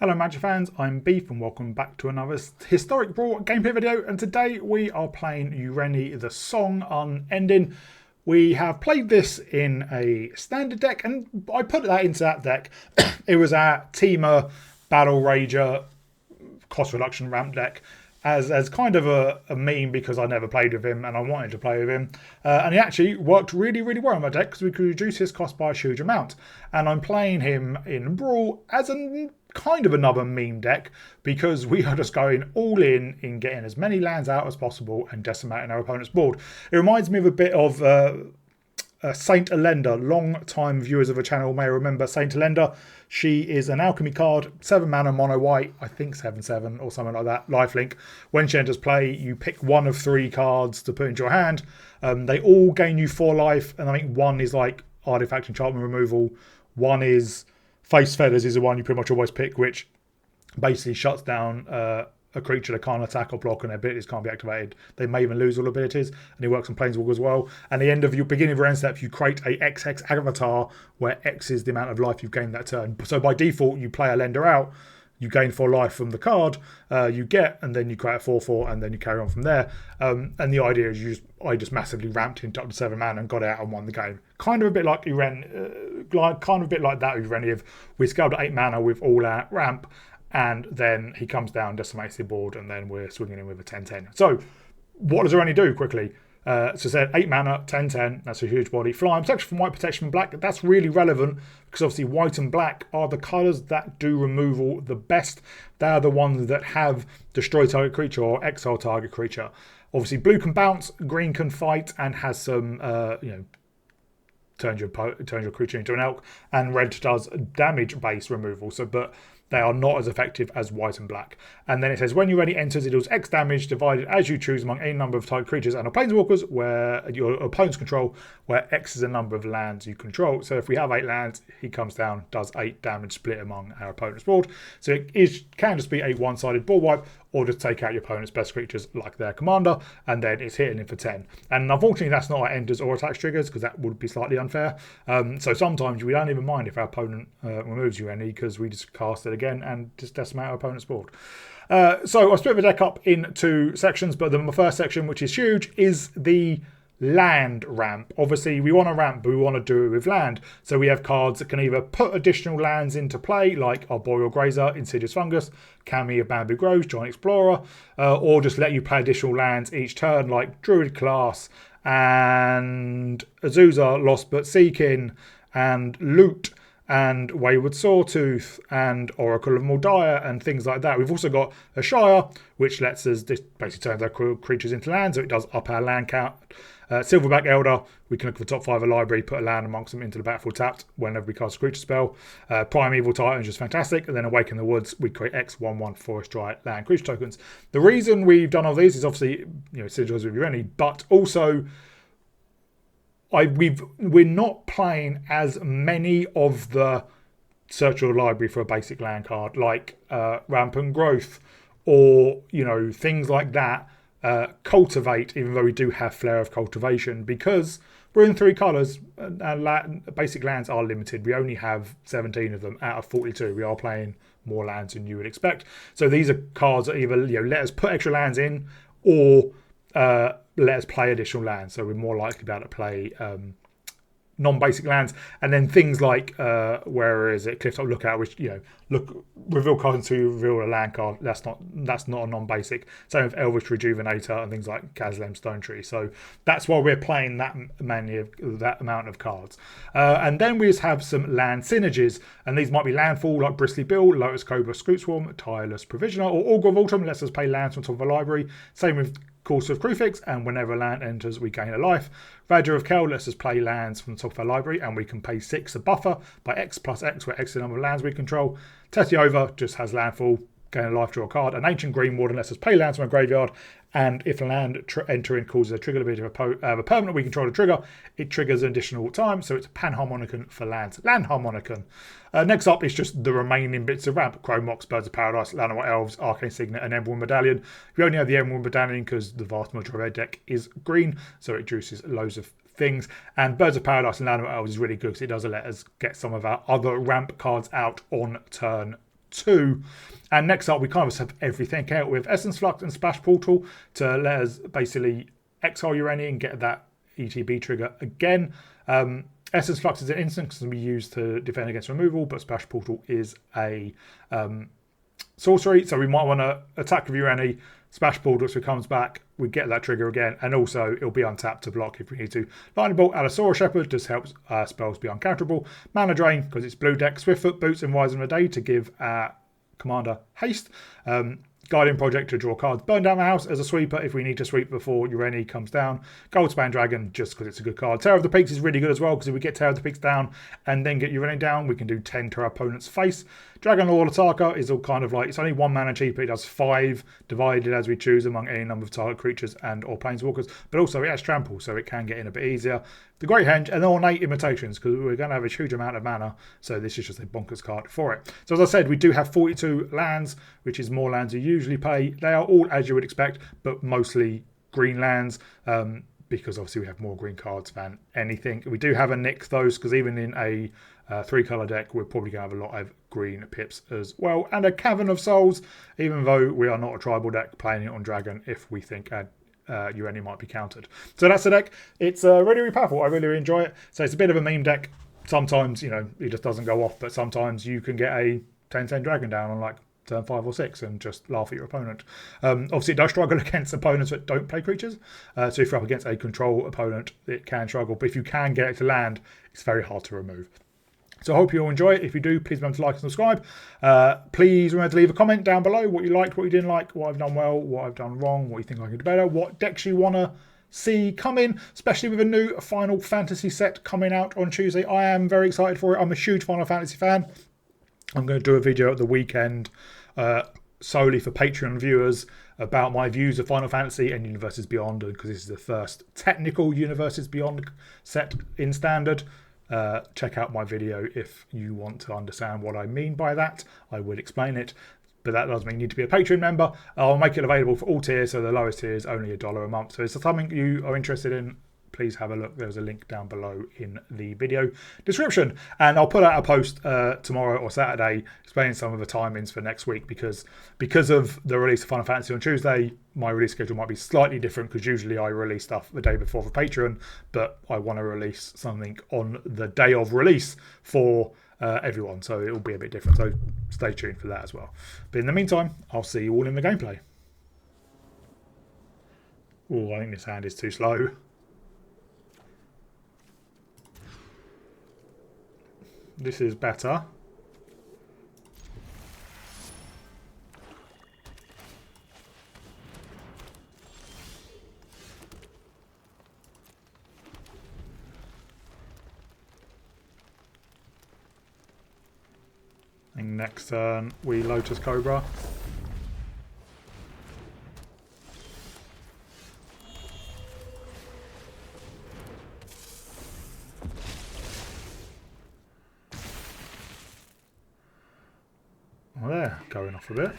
Hello Magic fans, I'm Beef and welcome back to another Historic Brawl gameplay video, and today we are playing Ureni the Song Unending. We have played this in a standard deck and I put that into that deck. It was our Teamer Battle Rager cost reduction ramp deck as kind of a meme because I never played with him and I wanted to play with him. And he actually worked really well in my deck because we could reduce his cost by a huge amount. And I'm playing him in Brawl as a kind of another meme deck because we are just going all in getting as many lands out as possible and decimating our opponent's board. It reminds me of a bit of Saint Elenda. Long time viewers of the channel may remember Saint Elenda. She is an alchemy card, 7 mana, mono white, I think 7/7 or something like that, lifelink. When she enters play, you pick one of 3 cards to put into your hand. They all gain you 4 life, and I think one is like artifact enchantment removal. One is Face Feathers is the one you pretty much always pick, which basically shuts down a creature that can't attack or block and their abilities can't be activated. They may even lose all abilities, and it works on Planeswalker as well. And the end of your beginning of your end step, you create a XX avatar where X is the amount of life you've gained that turn. So by default, you play a lender out, you gain 4 life from the card you get, and then you create a 4/4, and then you carry on from there. And the idea is I just massively ramped into up to 7 mana and got out and won the game. Kind of a bit like that Ureni. We scaled to 8 mana with all our ramp, and then he comes down, decimates the board, and then we're swinging in with a 10/10. So what does Ureni do quickly? So said 8 mana, 10/10, that's a huge body. Flying, protection from white, protection from black. That's really relevant because obviously white and black are the colours that do removal the best. They are the ones that have destroy target creature or exile target creature. Obviously blue can bounce, green can fight and has some, turns your creature into an elk, and red does damage based removal. So, but they are not as effective as white and black. And then it says, when Ureni enters, it deals X damage divided as you choose among any number of target creatures and or planeswalkers where your opponents control, where X is the number of lands you control. So if we have 8 lands, he comes down, does 8 damage split among our opponent's board. So it can just be a one-sided board wipe, or just take out your opponent's best creatures like their commander, and then it's hitting him for 10. And unfortunately, that's not our enters or attacks triggers, because that would be slightly unfair. So sometimes we don't even mind if our opponent removes Ureni, because we just cast it again and just decimate our opponent's board. So I split the deck up into sections, but the first section, which is huge, is the land ramp. Obviously we want to ramp, but we want to do it with land. So we have cards that can either put additional lands into play, like Arboreal Grazer, Insidious Fungus, Kami of Bamboo Groves, Giant Explorer, or just let you play additional lands each turn, like Druid Class and Azusa, Lost But Seeking, and Loot, and Wayward Sawtooth, and Oracle of Mordiah, and things like that. We've also got a Shire, which lets us, this basically turns our creatures into land, so it does up our land count. Silverback Elder, we can look at the top 5 of the library, put a land amongst them into the battlefield tapped whenever we cast a creature spell. Primeval Titan is just fantastic. And then Awaken the Woods, we create X/1/1 Forest Giant land creature tokens. The reason we've done all these is obviously, synergize with Ureni, but also we're not playing as many of the search your library for a basic land card like Rampant Growth or things like that. Cultivate, even though we do have Flare of Cultivation, because we're in 3 colours. Basic lands are limited. We only have 17 of them out of 42. We are playing more lands than you would expect. So these are cards that either let us put extra lands in, or let us play additional lands. So we're more likely to be able to play non-basic lands, and then things like where is it, Clifftop Lookout, which reveal cards to reveal a land card. That's not a non-basic. Same with Elvish Rejuvenator and things like Kazlem Stone Tree. So that's why we're playing that amount of cards. And then we just have some land synergies, and these might be landfall like Bristly Bill, Lotus Cobra Scroot Swarm, Tireless Provisioner, or Augur of Autumn lets us play lands on top of a library. Same with Course of Crufix, and whenever a land enters, we gain a life. Radger of Kel lets us play lands from the top of our library, and we can pay 6 a buffer by X plus X, where X is the number of lands we control. Tetiova just has landfall, gain a life, draw a card. An Ancient Green Warden lets us play lands from a graveyard, and if a land entering causes a trigger ability of a permanent we control to trigger, it triggers an additional time, so it's a Panharmonicon for lands. Landharmonicon. Next up is just the remaining bits of ramp. Chrome Mox, Birds of Paradise, Llanowar Elves, Arcane Signet, and Emerald Medallion. We only have the Emerald Medallion because the vast majority of our deck is green, so it juices loads of things. And Birds of Paradise and Llanowar Elves is really good because it does let us get some of our other ramp cards out on turn 2. And next up, we kind of have everything out with Essence Flux and Splash Portal to let us basically exile Ureni and get that ETB trigger again. Essence Flux is an instant because we use to defend against removal, but Splash Portal is a sorcery, so we might want to attack with Ureni, Splash Portal, so it comes back, we get that trigger again, and also it'll be untapped to block if we need to. Lightning Bolt, Allosaurus Shepherd just helps spells be uncounterable. Mana Drain, because it's blue deck, Swiftfoot Boots and Rise in the Day to give our commander haste. Guardian Project to draw cards. Burn Down the House as a sweeper if we need to sweep before Ureni comes down. Goldspan Dragon just because it's a good card. Terror of the Peaks is really good as well because if we get Terror of the Peaks down and then get Ureni down, we can do 10 to our opponent's face. Dragon Lord Ataka is all kind of like, it's only 1 mana cheaper. It does 5 divided as we choose among any number of target creatures and or planeswalkers, but also it has trample, so it can get in a bit easier. The Great Henge and Ornate Imitations, because we're going to have a huge amount of mana, so this is just a bonkers card for it. So as I said, we do have 42 lands, which is more lands you usually play. They are all as you would expect, but mostly green lands, because obviously we have more green cards than anything. We do have a Nyx though, because even in a 3-colour deck, we're probably going to have a lot of green pips as well. And a Cavern of Souls, even though we are not a tribal deck, playing it on Dragon if we think Ureni might be countered. So that's the deck. It's really, really powerful. I really enjoy it. So it's a bit of a meme deck. Sometimes, you know, it just doesn't go off, but sometimes you can get a 10-10 Dragon down on like turn 5 or 6 and just laugh at your opponent. Obviously, it does struggle against opponents that don't play creatures. So if you're up against a control opponent, it can struggle. But if you can get it to land, it's very hard to remove. So I hope you all enjoy it. If you do, please remember to like and subscribe. Please remember to leave a comment down below what you liked, what you didn't like, what I've done well, what I've done wrong, what you think I could do better, what decks you want to see come in, especially with a new Final Fantasy set coming out on Tuesday. I am very excited for it. I'm a huge Final Fantasy fan. I'm going to do a video at the weekend solely for Patreon viewers about my views of Final Fantasy and Universes Beyond, because this is the first technical Universes Beyond set in Standard. Check out my video if you want to understand what I mean by that. I will explain it, but that does mean you need to be a Patreon member. I'll make it available for all tiers, so the lowest tier is only $1 a month. So if it's something you are interested in, please have a look. There's a link down below in the video description. And I'll put out a post tomorrow or Saturday explaining some of the timings for next week, because of the release of Final Fantasy on Tuesday, my release schedule might be slightly different, because usually I release stuff the day before for Patreon, but I want to release something on the day of release for everyone, so it will be a bit different. So stay tuned for that as well. But in the meantime, I'll see you all in the gameplay. Oh, I think this hand is too slow. This is better. And next turn we Lotus Cobra. Well, they're going off a bit.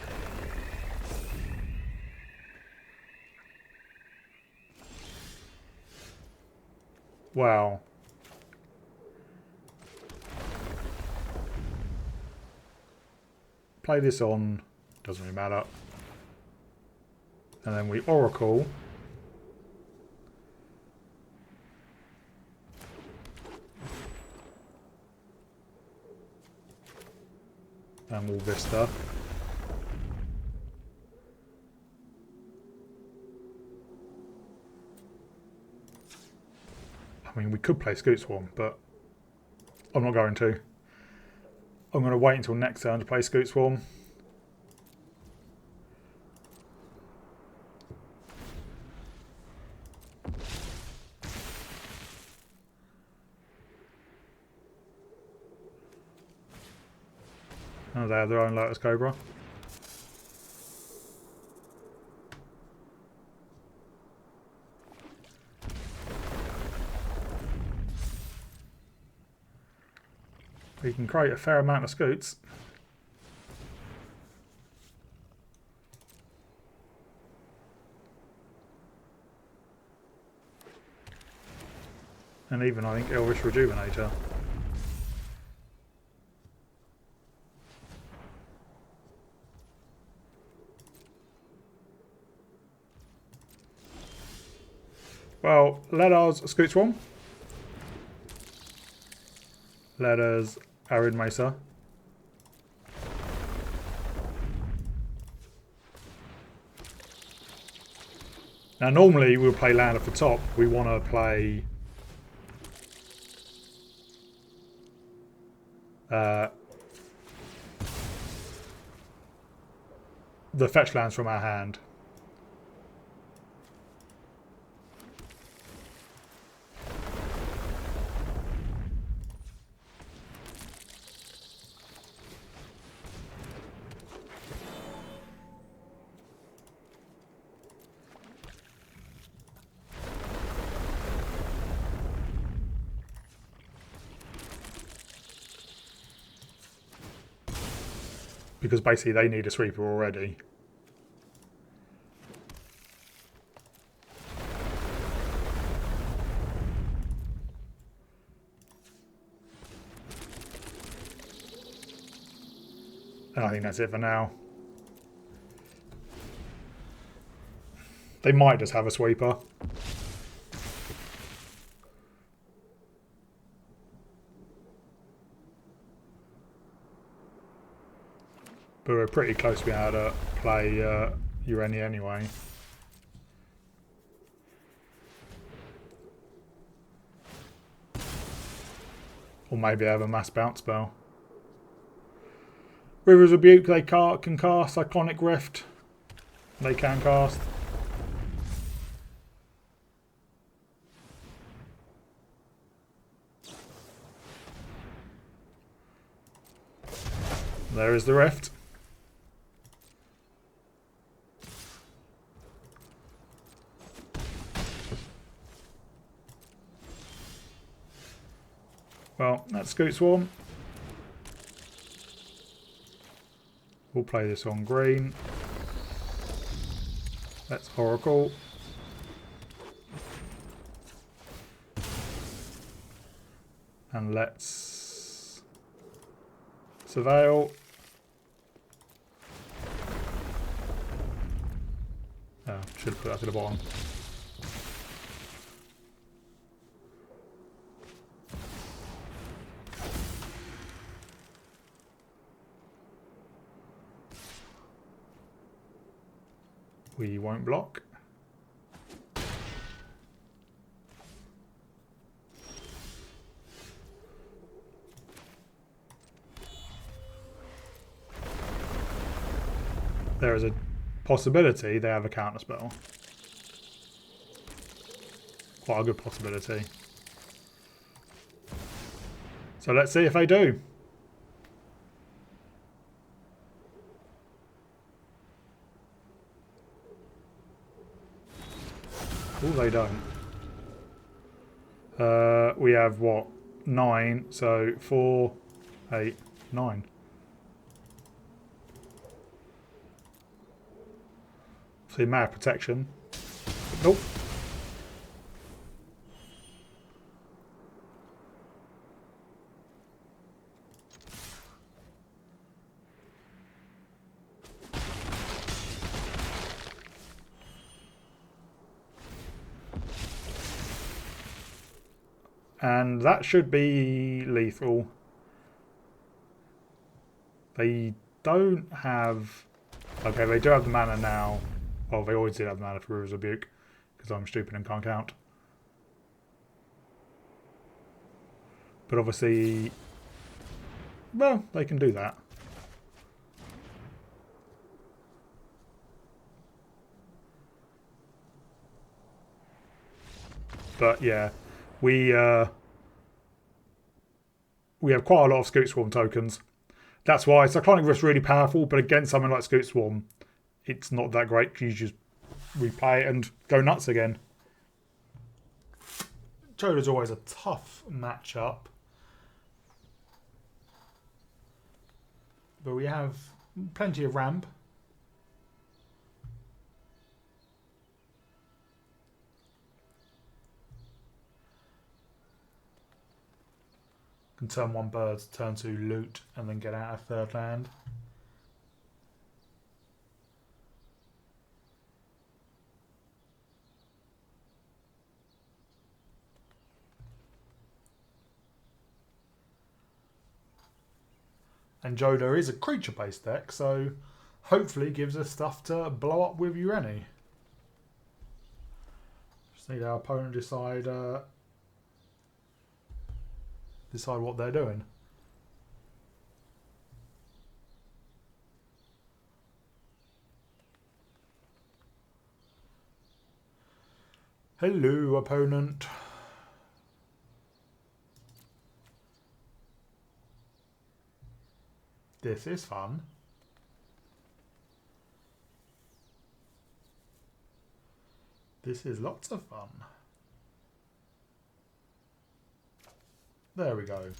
Wow. Play this on, doesn't really matter. And then we Oracle. And we'll Vista. I mean, we could play Scoot Swarm, but I'm not going to. I'm going to wait until next turn to play Scoot Swarm. Oh, they have their own Lotus Cobra. We can create a fair amount of scoots. And even, I think, Elvish Rejuvenator. Well, let us Scoot Swarm. Let us Arid Mesa. Now, normally we'll play land at the top. We want to play the fetch lands from our hand. Because basically they need a sweeper already. And I think that's it for now. They might just have a sweeper. But we're pretty close to being able to play Ureni anyway. Or maybe have a mass bounce spell. River's Rebuke, they can cast. Cyclonic Rift, they can cast. There is the Rift. Well, that's Scoot Swarm. We'll play this on green. Let's Oracle. And let's Surveil. Oh, should put that to the bottom. We won't block. There is a possibility they have a counter spell. Quite a good possibility. So let's see if they do. Oh, they don't. We have what? 9. So 4, 8, 9. So you may have protection. Nope. And that should be lethal. They don't have... Okay, they do have the mana now. Well, they always did have the mana for River's Rebuke, because I'm stupid and can't count. But obviously... Well, they can do that. But yeah, we have quite a lot of Scoot Swarm tokens. That's why Cyclonic Rift's really powerful, but against something like Scoot Swarm, it's not that great because you just replay it and go nuts again. Choda's always a tough matchup. But we have plenty of ramp. Can turn one bird, turn two loot, and then get out of third land. And Joda is a creature-based deck, so hopefully gives us stuff to blow up with Ureni. Just need our opponent decide what they're doing. Hello, opponent. This is fun. This is lots of fun. There we go.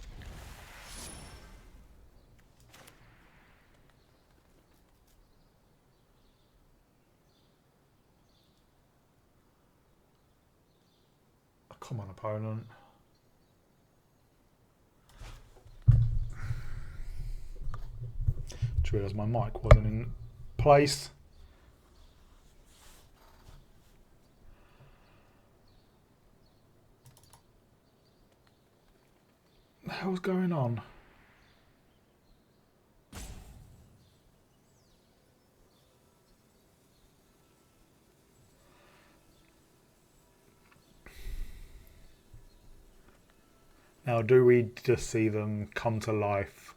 Come on, opponent. Just realised my mic wasn't in place. What the hell's going on? Now, do we just see them come to life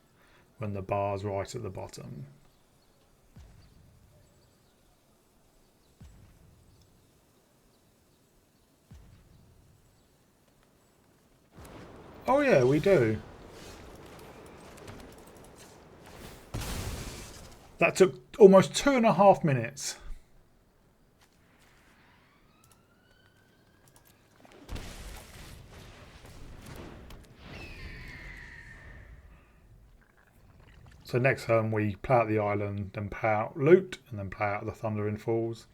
when the bar's right at the bottom? Oh yeah, we do. That took almost 2.5 minutes. So next turn we play out the island, then play out loot, and then play out the Thundering Falls.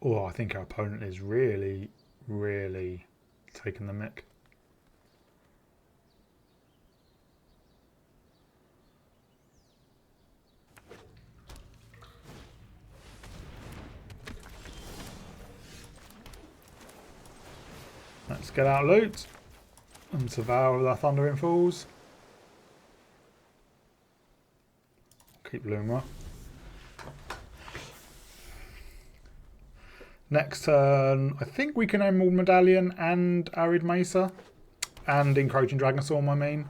Oh, I think our opponent is really, really taking the mick. Let's get out loot and devour the Thundering Falls. Keep Luma. Next turn, I think we can Emerald Medallion and Arid Mesa. And Encroaching Dragonstorm, I mean.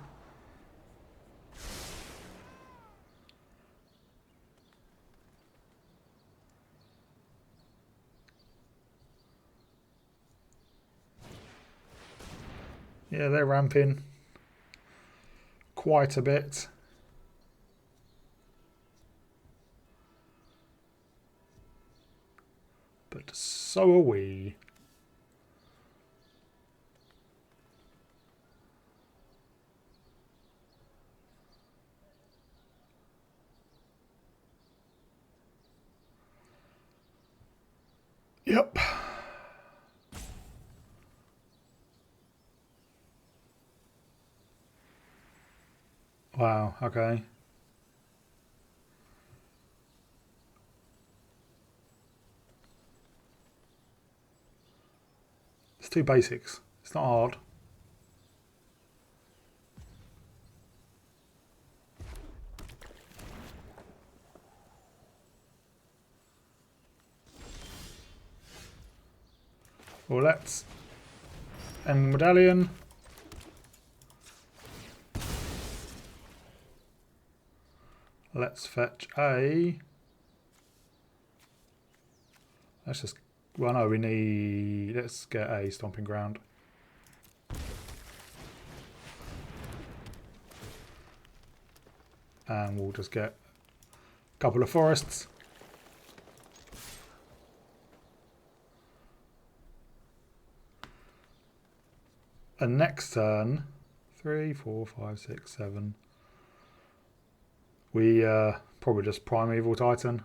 Yeah, they're ramping quite a bit. But so are we. Yep. Wow, okay. It's 2 basics. It's not hard. Well, let's end Medallion. Let's fetch a... Let's just... Well, no, we need... Let's get a Stomping Ground. And we'll just get a couple of forests. And next turn... 3, 4, 5, 6, 7... We probably just Primeval Titan.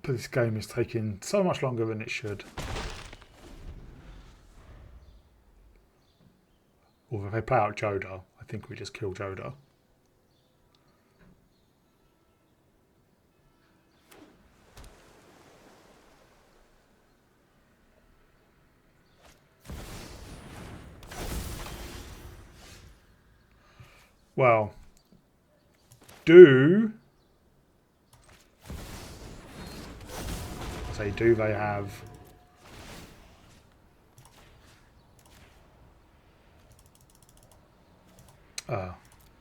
But this game is taking so much longer than it should. Or if they play out Joda, I think we just kill Joda. Well, do they have...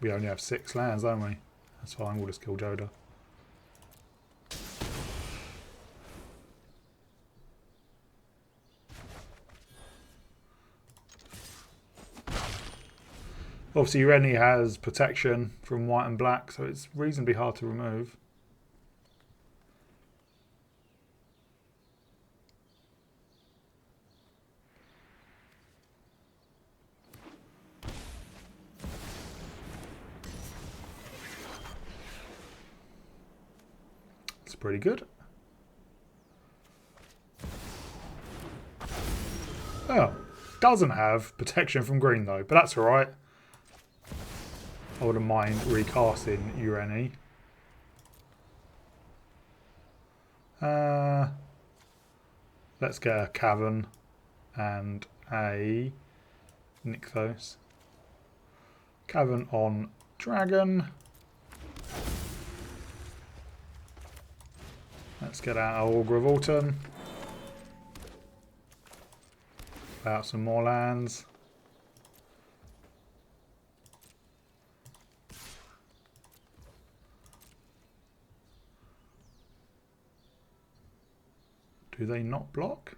we only have 6 lands, don't we? That's fine, we'll just kill Joda. Obviously, Ureni has protection from white and black, so it's reasonably hard to remove. It's pretty good. Oh, doesn't have protection from green though, but that's alright. I wouldn't mind recasting Ureni. Let's get a Cavern and a Nykthos. Cavern on Dragon. Let's get out our Augur of Autumn. Out some more lands. Do they not block?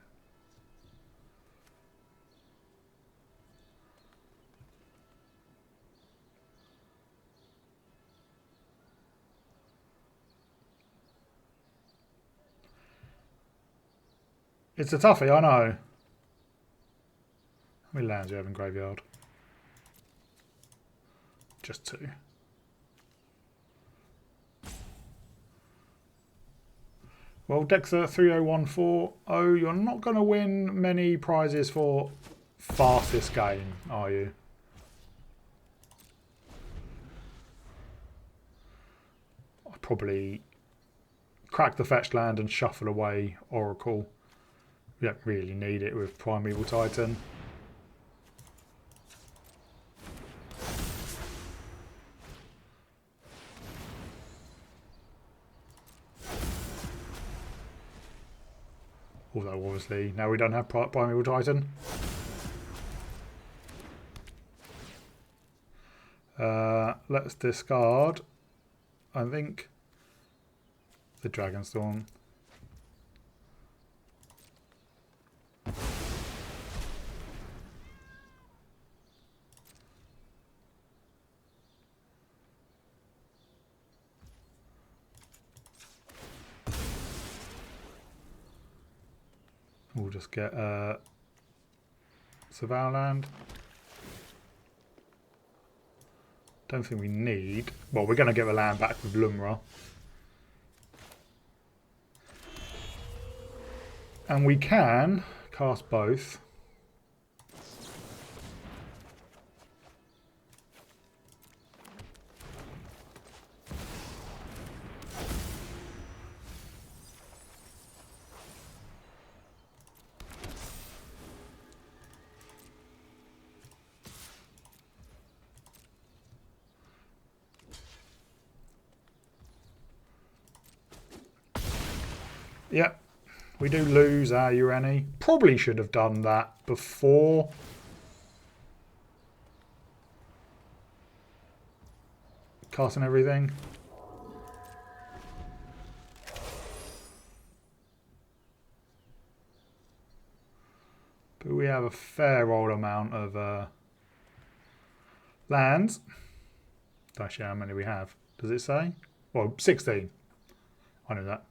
It's a toughie, I know. How many lands do you have in graveyard? Just 2. Well, Dexa 30140, you're not going to win many prizes for fastest game, are you? I'll probably crack the fetched land and shuffle away Oracle. We don't really need it with Primeval Titan. Although obviously now we don't have Primeval Titan. Let's discard, I think, the Dragonstorm. We'll just get Savannah. Don't think we need... Well, we're going to get the land back with Lumra. And we can cast both. Yep, we do lose our Ureni. Probably should have done that before. Casting everything. But we have a fair old amount of lands. Don't actually know how many we have. Does it say? Well, 16. I know that.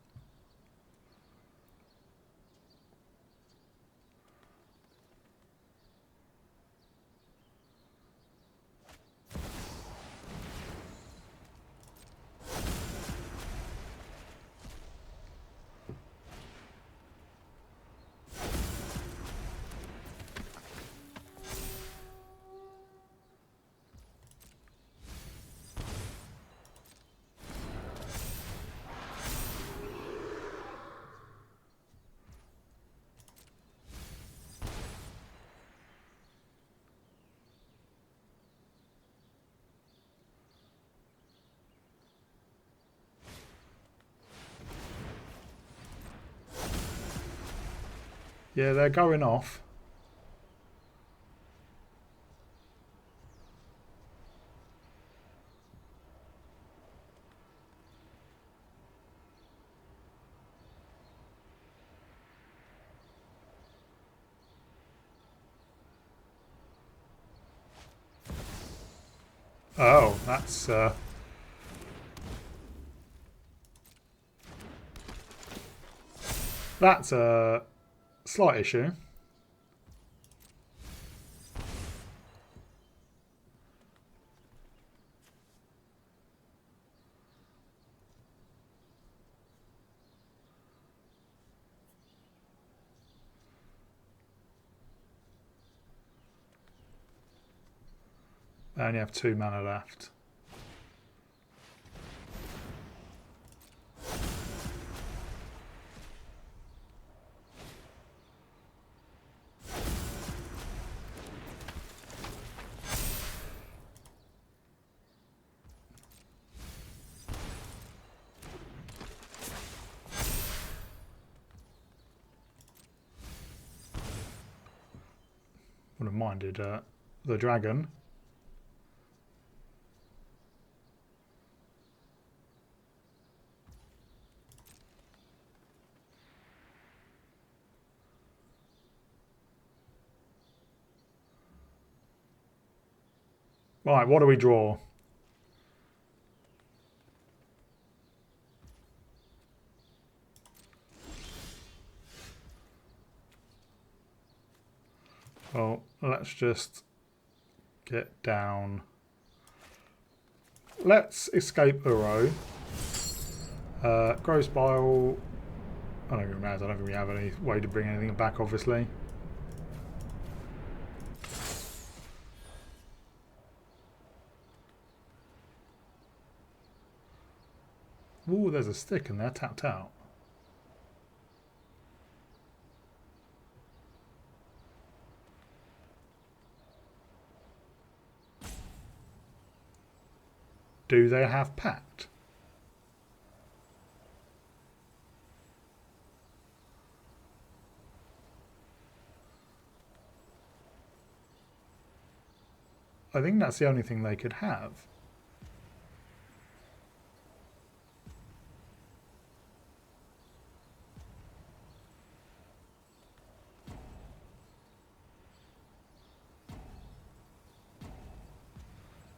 Yeah, they're going off. Oh, that's a slight issue. I only have 2 mana left. Would have minded the dragon. Right, what do we draw? Well, let's just get down. Let's escape Uro. Gross Bile. I don't even know. I don't think we have any way to bring anything back, obviously. Ooh, there's a stick in there, tapped out. Do they have pact? I think that's the only thing they could have.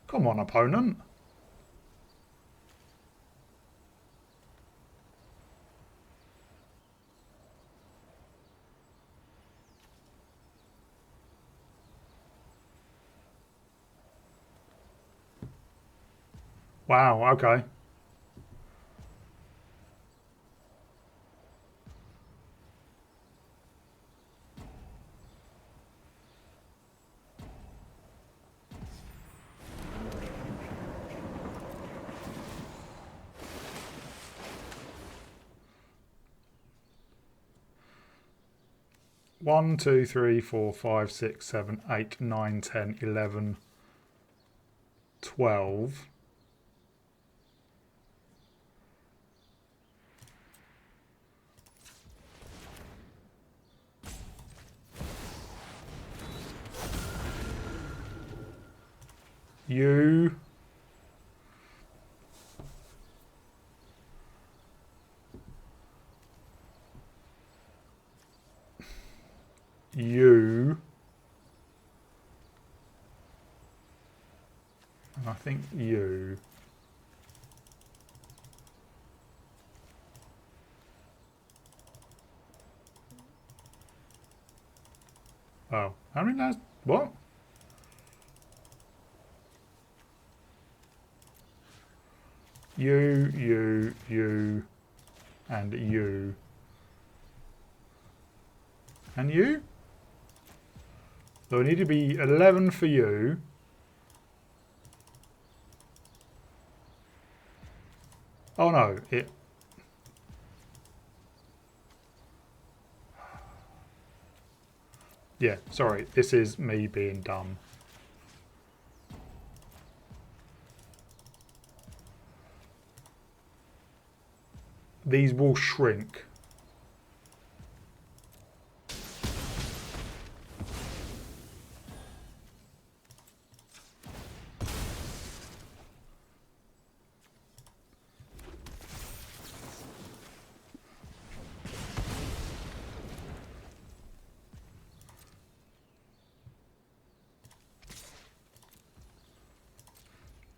Come on, opponent. Wow, okay. One, 2, 3, 4, 5, 6, 7, 8, 9, 10, 11, 12. You. You. And I think you. Oh, how many last? What? You, and you. And you? So it need to be 11 for you. Oh no, it... Yeah, sorry, this is me being dumb. These will shrink.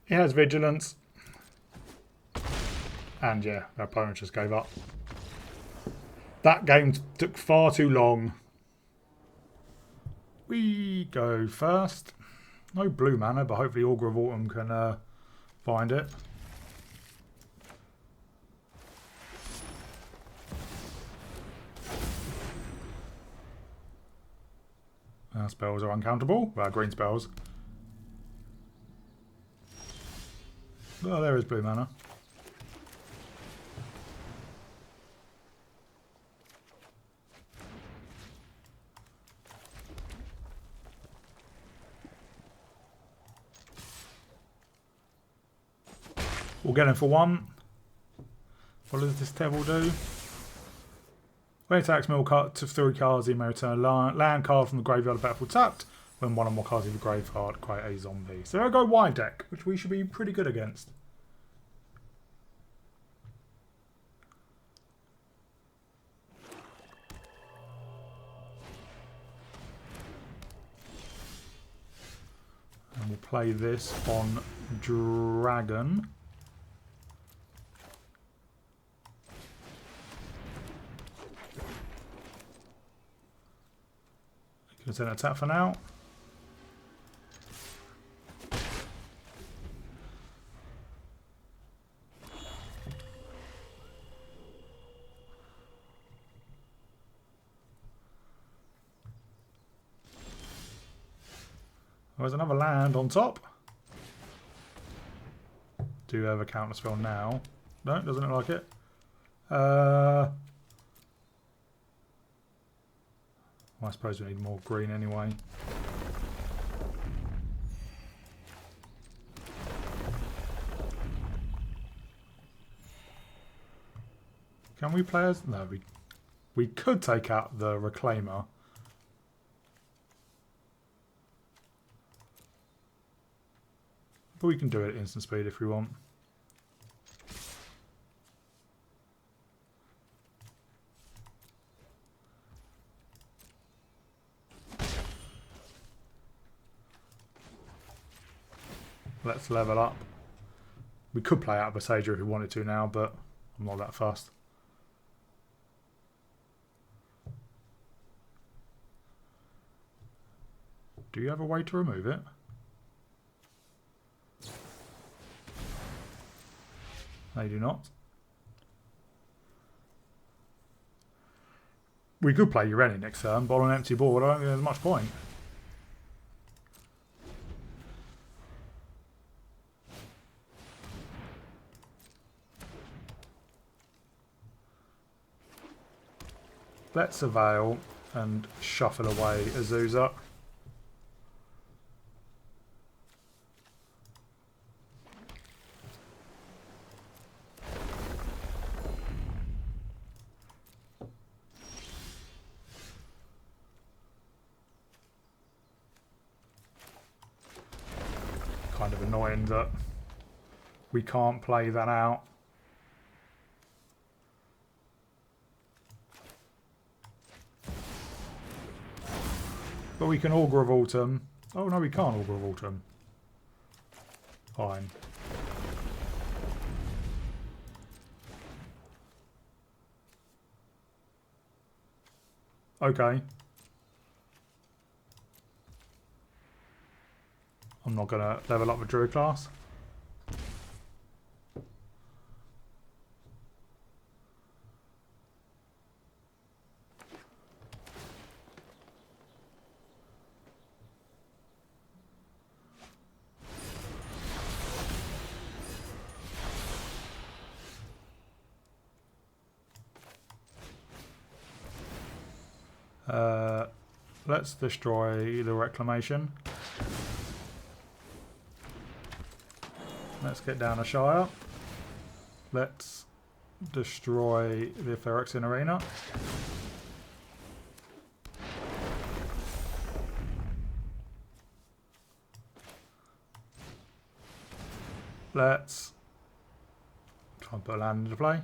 He has vigilance. And yeah, our opponent just gave up. That game took far too long. We go first. No blue mana, but hopefully Augur of Autumn can find it. Our spells are uncountable. Well, green spells. Oh, there is blue mana. We'll get him for one. What does this devil do? When it attacks mill cut to 3 cards, he may return a land card from the graveyard or battlefield tapped. When one or more cards in the graveyard create a zombie. So I'll go wide deck, which we should be pretty good against. And we'll play this on Dragon. Send a tap for now. There's another land on top. Do you have a counter spell now? No, doesn't look like it. Well, I suppose we need more green anyway. Can we play as... No, we could take out the Reclaimer. But we can do it at instant speed if we want. Let's level up. We could play out of Besaiger if we wanted to now, but I'm not that fast. Do you have a way to remove it? No, you do not. We could play Ureni next turn, but on an empty board I don't think there's much point. Let's Avail and shuffle away Azusa. Kind of annoying that we can't play that out. But we can Augur of Autumn. Oh no, we can't Augur of Autumn. Fine. Okay. I'm not going to level up the Druid class. Let's destroy the Reclamation. Let's get down a Shire. Let's destroy the Gathering Arena. Let's try and put a land into play.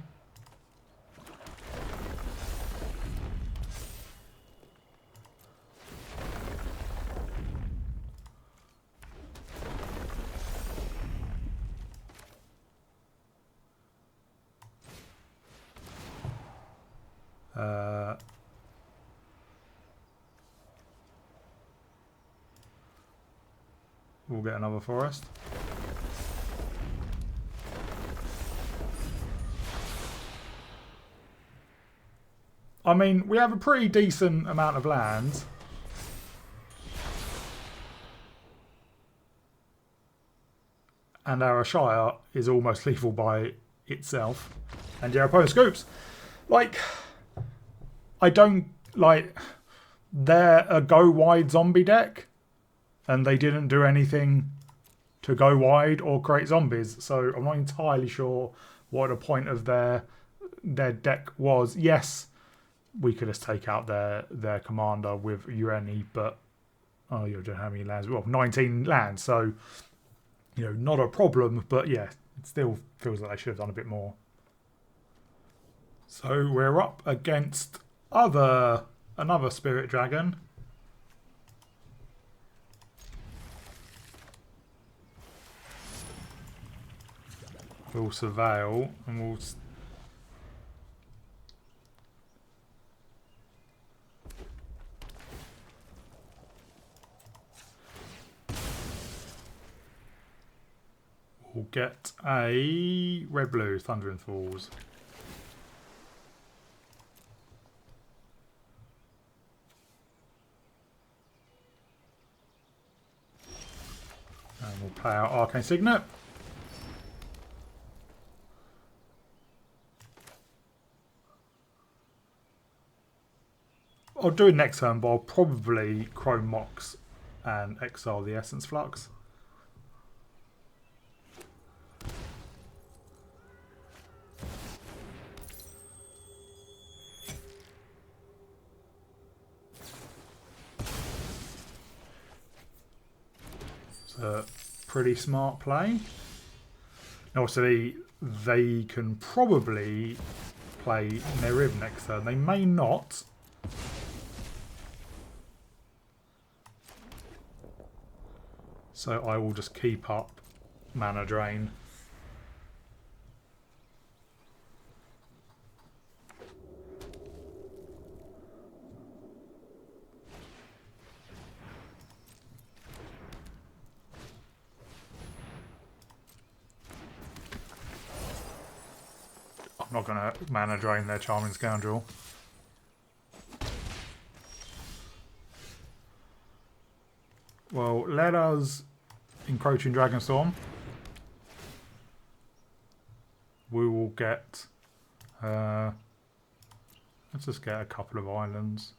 We'll get another forest. I mean, we have a pretty decent amount of lands. And our Shire is almost lethal by itself. And your opponent scoops. Like, I don't, like, they're a go wide zombie deck. And they didn't do anything to go wide or create zombies. So I'm not entirely sure what the point of their deck was. Yes, we could just take out their commander with Ureni, but oh, you don't have how many lands? Well, 19 lands, so you know, not a problem. But yeah, it still feels like they should have done a bit more. So we're up against another Spirit Dragon. We'll surveil and we'll. We'll get a red-blue Thundering Falls. And we'll play our Arcane Signet. I'll do it next turn, but I'll probably Chrome Mox and exile the Essence Flux. It's a pretty smart play. Obviously, they can probably play Neriv next turn. They may not. So I will just keep up mana drain. I'm not going to mana drain their Charming Scoundrel. Well, let us Encroaching Dragonstorm. We will get. Let's just get a couple of islands.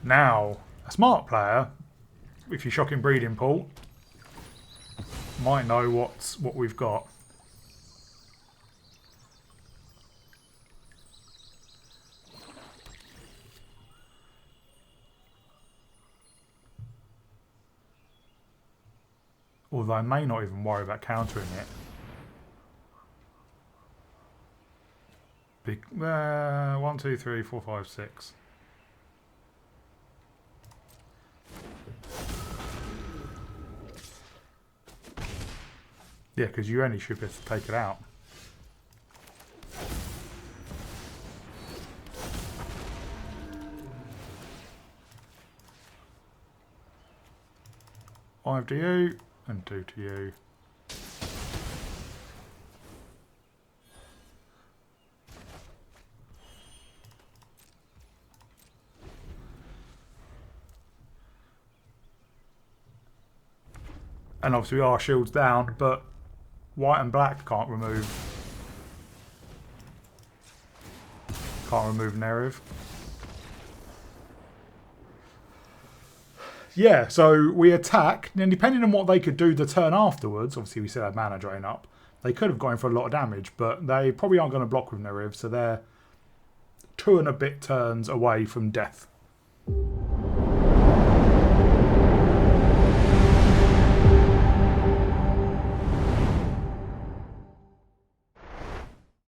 Now, a smart player, if you're shocking Breeding Pool, might know what we've got. Although I may not even worry about countering it. 1, 2, 3, 4, 5, 6. Yeah, because you only should be able to take it out. Five to you. And 2 to you. And obviously our shield's down, but white and black can't remove Neriv. Yeah, so we attack, and depending on what they could do the turn afterwards, obviously we still had mana drain up, they could have gone for a lot of damage, but they probably aren't going to block with Neriv, so they're 2 and a bit turns away from death.